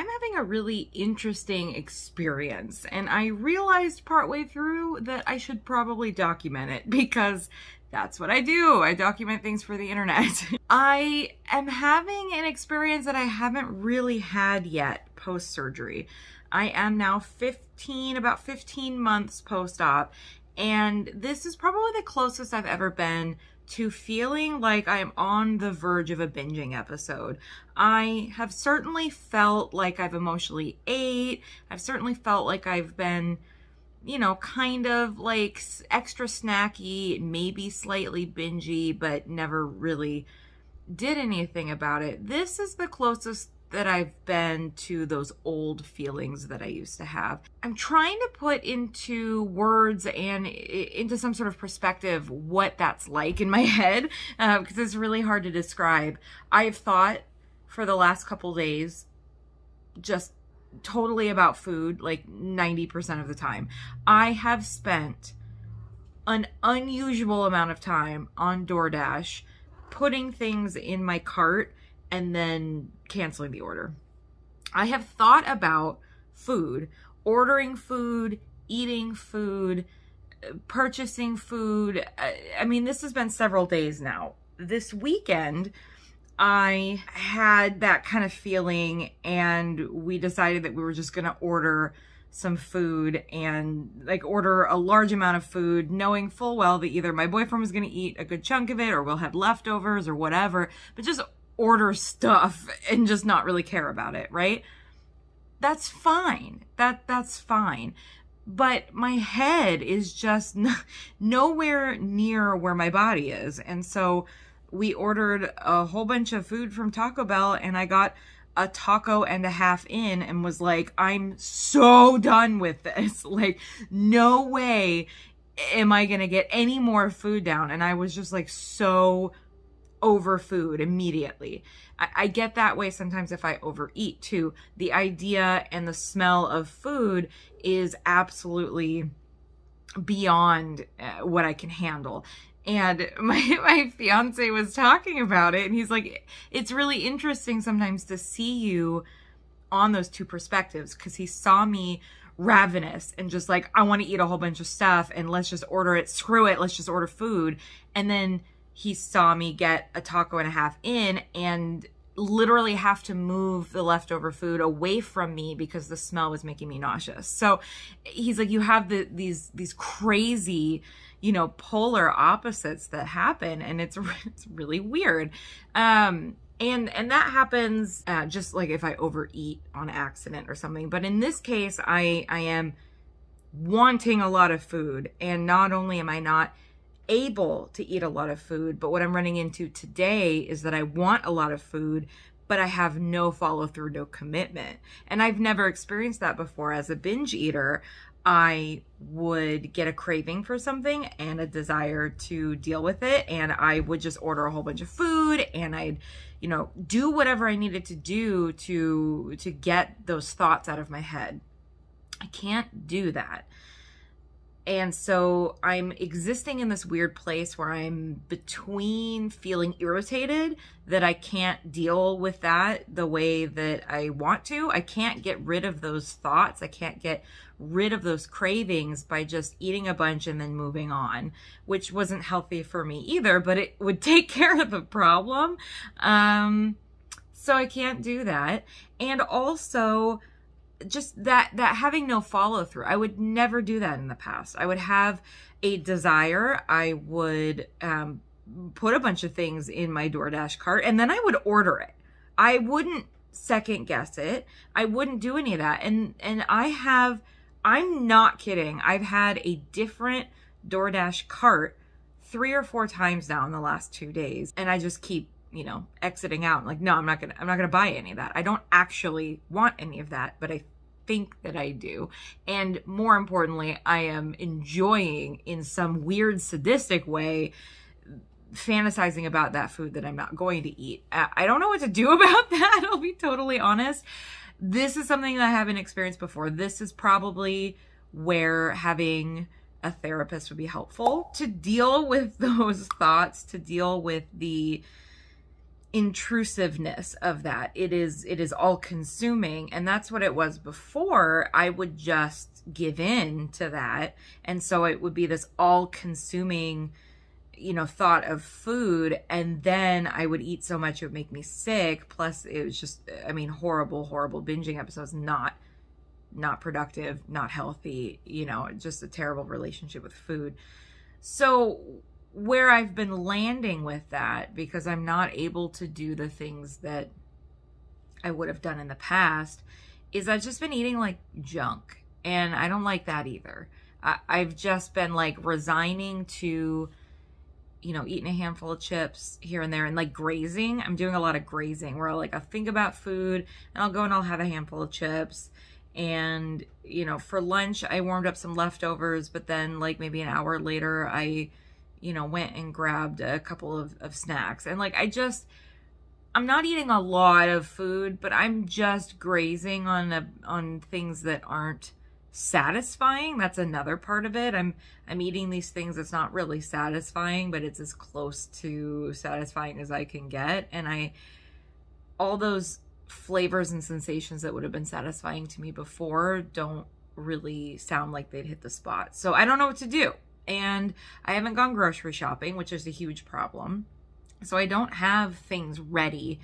I'm having a really interesting experience, and I realized partway through that I should probably document it because that's what I do. I document things for the internet. I am having an experience that I haven't really had yet post-surgery. I am now about 15 months post-op, and this is probably the closest I've ever been to feeling like I'm on the verge of a binging episode. I have certainly felt like I've emotionally ate. I've certainly felt like I've been, you know, kind of like extra snacky, maybe slightly bingy, but never really did anything about it. This is the closest that I've been to those old feelings that I used to have. I'm trying to put into words and into some sort of perspective what that's like in my head, because it's really hard to describe. I've thought for the last couple days just totally about food, like 90% of the time. I have spent an unusual amount of time on DoorDash putting things in my cart and then canceling the order. I have thought about food, ordering food, eating food, purchasing food. I mean, this has been several days now. This weekend, I had that kind of feeling, and we decided that we were just gonna order some food and like order a large amount of food, knowing full well that either my boyfriend was gonna eat a good chunk of it or we'll have leftovers or whatever, but just order stuff and just not really care about it, right? That's fine. That's fine. But my head is just nowhere near where my body is. And so we ordered a whole bunch of food from Taco Bell, and I got a taco and a half in and was like, I'm so done with this. Like, no way am I gonna get any more food down. And I was just like so over food immediately. I get that way sometimes if I overeat too. The idea and the smell of food is absolutely beyond what I can handle. And my fiance was talking about it, and he's like, it's really interesting sometimes to see you on those two perspectives, because he saw me ravenous and just like, I want to eat a whole bunch of stuff and let's just order it. Screw it. Let's just order food. And then he saw me get a taco and a half in and literally have to move the leftover food away from me because the smell was making me nauseous. So he's like, you have these crazy, you know, polar opposites that happen, and it's really weird. And that happens just like if I overeat on accident or something. But in this case, I am wanting a lot of food, and not only am I not able to eat a lot of food, but what I'm running into today is that I want a lot of food, but I have no follow through, no commitment. And I've never experienced that before. As a binge eater, I would get a craving for something and a desire to deal with it, and I would just order a whole bunch of food, and I'd, you know, do whatever I needed to do to get those thoughts out of my head. I can't do that. And so I'm existing in this weird place where I'm between feeling irritated that I can't deal with that the way that I want to. I can't get rid of those thoughts. I can't get rid of those cravings by just eating a bunch and then moving on, which wasn't healthy for me either, but it would take care of the problem. So I can't do that. And also, just that having no follow through. I would never do that in the past. I would have a desire. I would put a bunch of things in my DoorDash cart, and then I would order it. I wouldn't second guess it. I wouldn't do any of that. And I'm not kidding. I've had a different DoorDash cart 3 or 4 times now in the last 2 days, and I just keep, you know, exiting out. Like, no, I'm not gonna buy any of that. I don't actually want any of that, but I think that I do. And more importantly, I am enjoying, in some weird sadistic way, fantasizing about that food that I'm not going to eat. I don't know what to do about that. I'll be totally honest. This is something that I haven't experienced before. This is probably where having a therapist would be helpful to deal with those thoughts, to deal with the intrusiveness of that. It is all consuming, and that's what it was before. I would just give in to that, and so it would be this all consuming, you know, thought of food, and then I would eat so much it would make me sick. Plus it was just, I mean, horrible binging episodes, not productive, not healthy, you know, just a terrible relationship with food. So where I've been landing with that, because I'm not able to do the things that I would have done in the past, is I've just been eating like junk, and I don't like that either. I've just been like resigning to, you know, eating a handful of chips here and there, and like grazing. I'm doing a lot of grazing where I'll think about food and I'll go and I'll have a handful of chips. And, you know, for lunch, I warmed up some leftovers, but then like maybe an hour later, I, you know, went and grabbed a couple of snacks. And like, I'm not eating a lot of food, but I'm just grazing on things that aren't satisfying. That's another part of it. I'm eating these things that's not really satisfying, but it's as close to satisfying as I can get. And all those flavors and sensations that would have been satisfying to me before don't really sound like they'd hit the spot. So I don't know what to do. And I haven't gone grocery shopping, which is a huge problem. So I don't have things ready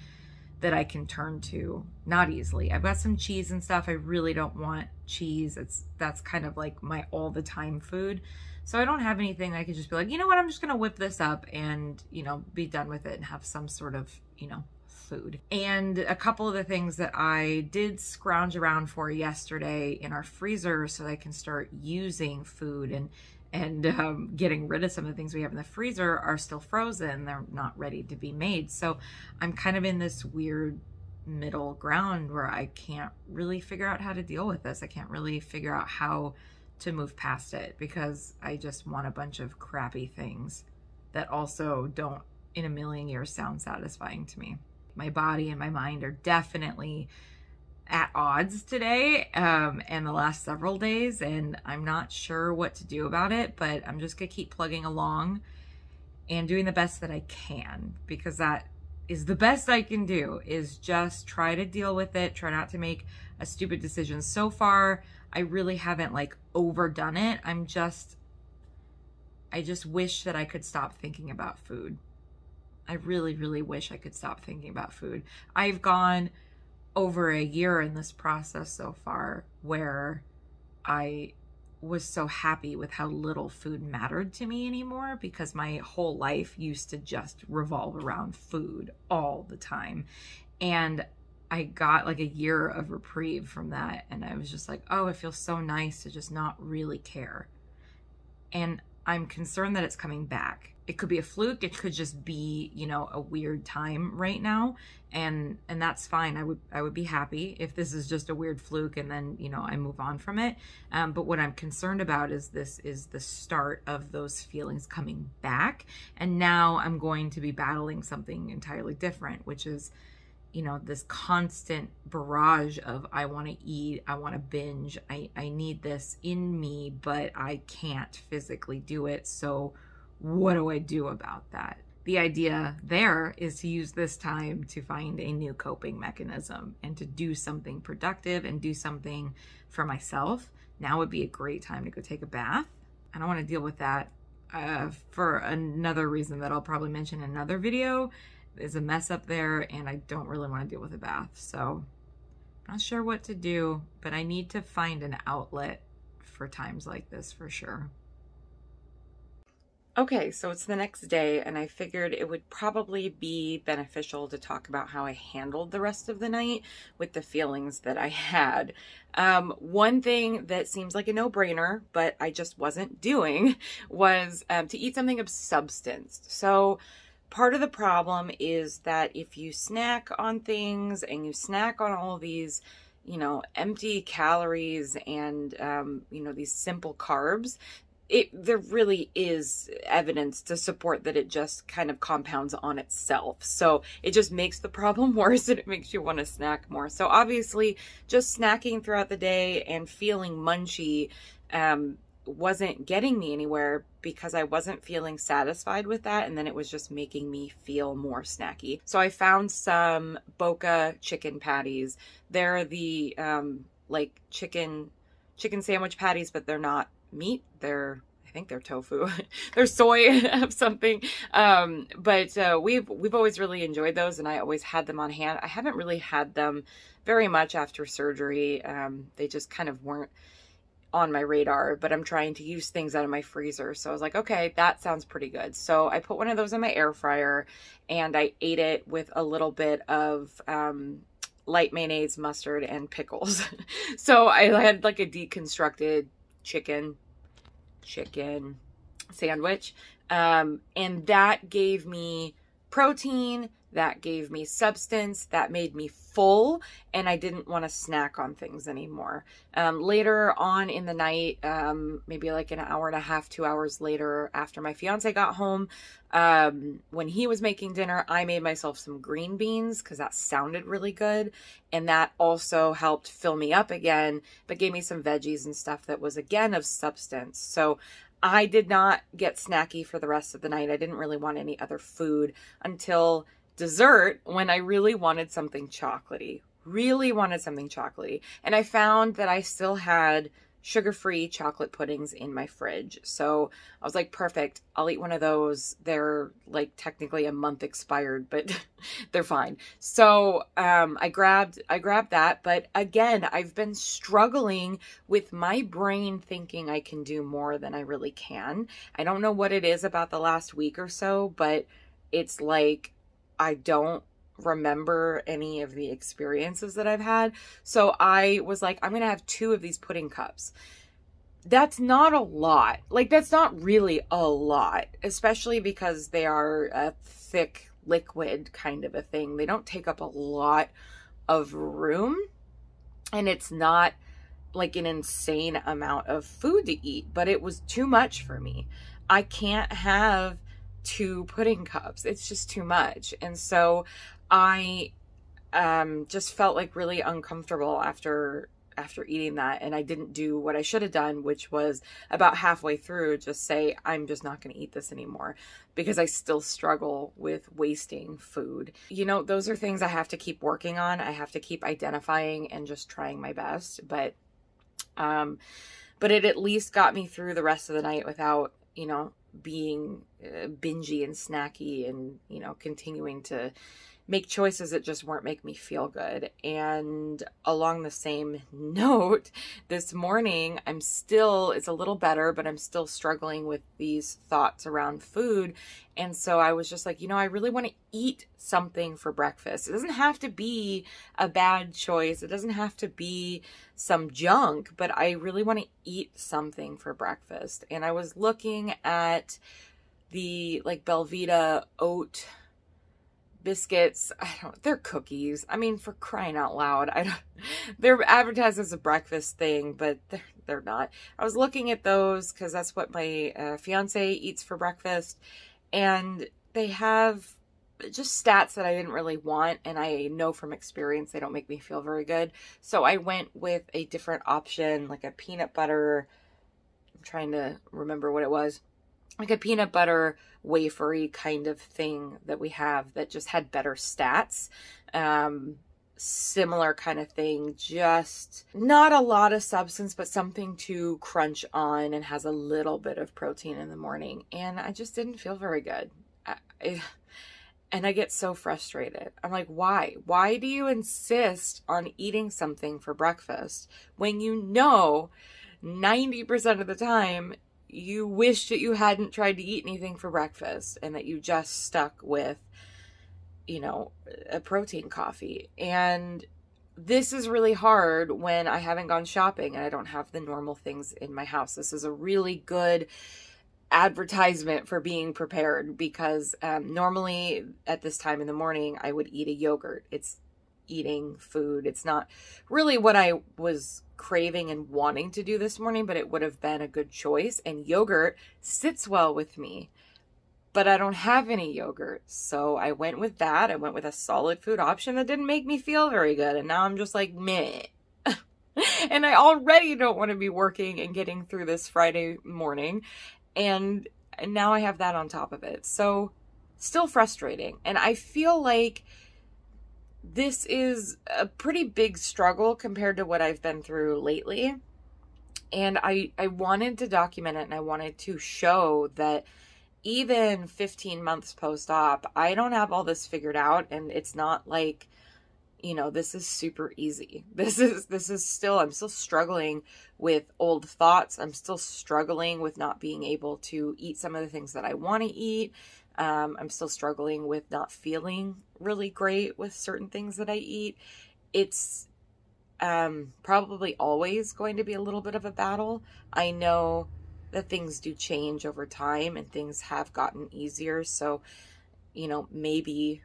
that I can turn to, not easily. I've got some cheese and stuff. I really don't want cheese. That's kind of like my all the time food. So I don't have anything I could just be like, you know what, I'm just going to whip this up and, you know, be done with it and have some sort of, you know, food. And a couple of the things that I did scrounge around for yesterday in our freezer so that I can start using food and getting rid of some of the things we have in the freezer are still frozen. They're not ready to be made. So I'm kind of in this weird middle ground where I can't really figure out how to deal with this. I can't really figure out how to move past it, because I just want a bunch of crappy things that also don't in a million years sound satisfying to me. My body and my mind are definitely at odds today and the last several days, and I'm not sure what to do about it, but I'm just gonna keep plugging along and doing the best that I can, because that is the best I can do, is just try to deal with it, try not to make a stupid decision. So far, I really haven't like overdone it. I just wish that I could stop thinking about food. I really, really wish I could stop thinking about food. I've gone over a year in this process so far where I was so happy with how little food mattered to me anymore, because my whole life used to just revolve around food all the time. And I got like a year of reprieve from that, and I was just like, oh, it feels so nice to just not really care. And I'm concerned that it's coming back. It could be a fluke. It could just be, you know, a weird time right now. And that's fine. I would be happy if this is just a weird fluke and then, you know, I move on from it. But what I'm concerned about is this is the start of those feelings coming back. And now I'm going to be battling something entirely different, which is, you know, this constant barrage of I want to eat, I want to binge, I need this in me, but I can't physically do it. So what do I do about that? The idea there is to use this time to find a new coping mechanism and to do something productive and do something for myself. Now would be a great time to go take a bath. I don't want to deal with that for another reason that I'll probably mention in another video. There's a mess up there and I don't really want to deal with a bath. So I'm not sure what to do, but I need to find an outlet for times like this for sure. Okay, so it's the next day, and I figured it would probably be beneficial to talk about how I handled the rest of the night with the feelings that I had. One thing that seems like a no-brainer, but I just wasn't doing, was to eat something of substance. So part of the problem is that if you snack on things and you snack on all of these, you know, empty calories and, you know, these simple carbs, there really is evidence to support that it just kind of compounds on itself. So it just makes the problem worse and it makes you want to snack more. So obviously just snacking throughout the day and feeling munchy wasn't getting me anywhere because I wasn't feeling satisfied with that. And then it was just making me feel more snacky. So I found some Boca chicken patties. They're the like chicken sandwich patties, but they're not meat. I think they're tofu. They're soy of something. But we've always really enjoyed those, and I always had them on hand. I haven't really had them very much after surgery. They just kind of weren't on my radar, but I'm trying to use things out of my freezer. So I was like, okay, that sounds pretty good. So I put one of those in my air fryer and I ate it with a little bit of light mayonnaise, mustard, and pickles. So I had like a deconstructed chicken sandwich. And that gave me protein, that gave me substance, that made me full, and I didn't want to snack on things anymore. Later on in the night, maybe like an hour and a half, 2 hours later, after my fiance got home, when he was making dinner, I made myself some green beans because that sounded really good. And that also helped fill me up again, but gave me some veggies and stuff that was again of substance. So I did not get snacky for the rest of the night. I didn't really want any other food until dessert, when I really wanted something chocolatey. And I found that I still had sugar-free chocolate puddings in my fridge. So I was like, perfect, I'll eat one of those. They're like technically a month expired, but they're fine. So I grabbed that. But again, I've been struggling with my brain thinking I can do more than I really can. I don't know what it is about the last week or so, but it's like I don't remember any of the experiences that I've had. So I was like, I'm going to have 2 of these pudding cups. That's not a lot. Like, that's not really a lot, especially because they are a thick liquid kind of a thing. They don't take up a lot of room, and it's not like an insane amount of food to eat, but it was too much for me. I can't have 2 pudding cups. It's just too much. And so I just felt like really uncomfortable after eating that. And I didn't do what I should have done, which was about halfway through just say, I'm just not going to eat this anymore, because I still struggle with wasting food. You know, those are things I have to keep working on. I have to keep identifying and just trying my best. But it at least got me through the rest of the night without, you know, being bingy and snacky and, you know, continuing to make choices that just weren't make me feel good. And along the same note, this morning, it's a little better, but I'm still struggling with these thoughts around food. And so I was just like, you know, I really want to eat something for breakfast. It doesn't have to be a bad choice. It doesn't have to be some junk, but I really want to eat something for breakfast. And I was looking at the like Belvita oat biscuits. They're cookies. I mean, for crying out loud. They're advertised as a breakfast thing, but they're not. I was looking at those because that's what my fiance eats for breakfast. And they have just stats that I didn't really want. And I know from experience, they don't make me feel very good. So I went with a different option, like a peanut butter. I'm trying to remember what it was. Like a peanut butter wafery kind of thing that we have that just had better stats. Similar kind of thing, just not a lot of substance, but something to crunch on and has a little bit of protein in the morning. And I just didn't feel very good. And I get so frustrated. I'm like, why? Why do you insist on eating something for breakfast when you know 90% of the time you wish that you hadn't tried to eat anything for breakfast and that you just stuck with, you know, a protein coffee? And this is really hard when I haven't gone shopping and I don't have the normal things in my house. This is a really good advertisement for being prepared, because normally at this time in the morning, I would eat a yogurt. It's eating food. It's not really what I was craving and wanting to do this morning, but it would have been a good choice. And yogurt sits well with me, but I don't have any yogurt. So I went with that. I went with a solid food option that didn't make me feel very good. And now I'm just like, meh. And I already don't want to be working and getting through this Friday morning. And now I have that on top of it. So still frustrating. And I feel like this is a pretty big struggle compared to what I've been through lately. And I wanted to document it, and I wanted to show that even 15 months post-op, I don't have all this figured out. And it's not like, you know, this is super easy. This is still, I'm still struggling with old thoughts. I'm still struggling with not being able to eat some of the things that I want to eat. I'm still struggling with not feeling really great with certain things that I eat. It's probably always going to be a little bit of a battle. I know that things do change over time and things have gotten easier. So, you know, maybe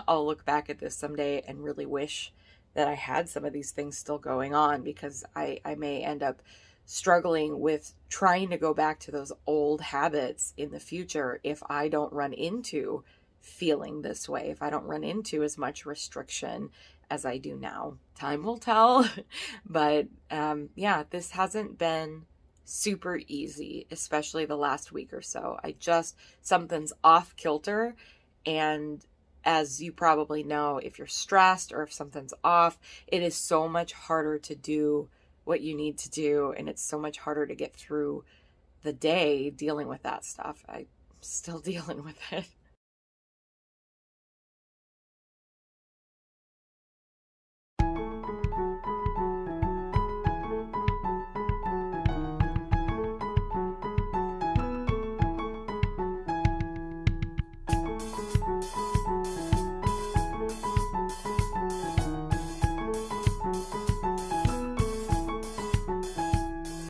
I'll look back at this someday and really wish that I had some of these things still going on, because I may end up struggling with trying to go back to those old habits in the future if I don't run into feeling this way, if I don't run into as much restriction as I do now. Time will tell. But yeah, this hasn't been super easy, especially the last week or so. Something's off kilter. And as you probably know, if you're stressed or if something's off, it is so much harder to do what you need to do. And it's so much harder to get through the day dealing with that stuff. I'm still dealing with it.